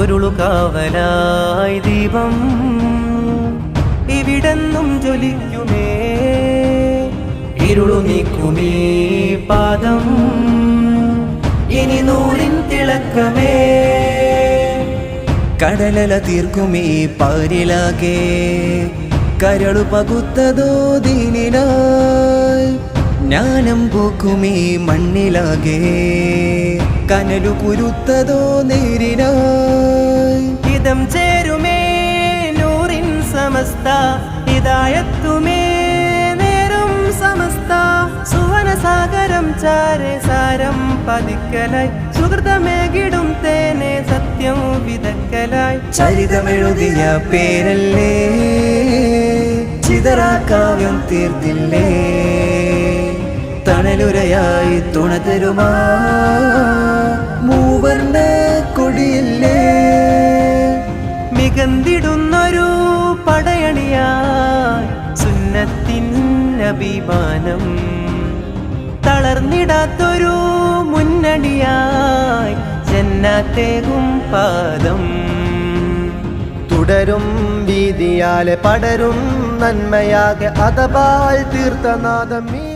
പൊരുളുകാവലായി ദീപം ഇവിടെന്നും ജ്വലിക്കുമേ. ഇരുളു നീക്കുമീ പാദം ഇനി നൂറിൻ തിളക്കമേ. കടലല തീർക്കുമീ പാരിലാകെ കരളു പകുത്തതോ ദീനിനായി. ജ്ഞാനം പൂക്കുമീ മണ്ണിലാകെ കനലു കുരുത്തതോ നേരിനായി. ഇതം ചേരുമേ നൂറിൻ സമസ്ത ഹിദായത്തുമേ നേരും സമസ്ത. സുവനസാഗരം ചാരെ സാരം പതിക്കലായി സുഹൃതമേകിടും തേനെ സത്യം വിതക്കലായി. ചരിതമെഴുതിയ പേരല്ലേ ചിതറാക്കാവ്യം തീർത്തില്ലേ. തണലുരയായി തുണതരുമാ മൂവർണ്ണ കൊടിയില്ലേ. മികന്തിടുന്നൊരു പടയണിയായി സുന്നത്തിൻ അഭിമാനം. തളർന്നിടാത്തൊരു മുന്നണിയായി ജന്നാത്തേകും പാദം. തുടരും വീതിയാലെ പടരും നന്മയാകെ അതപാൽ തീർത്തനാദം.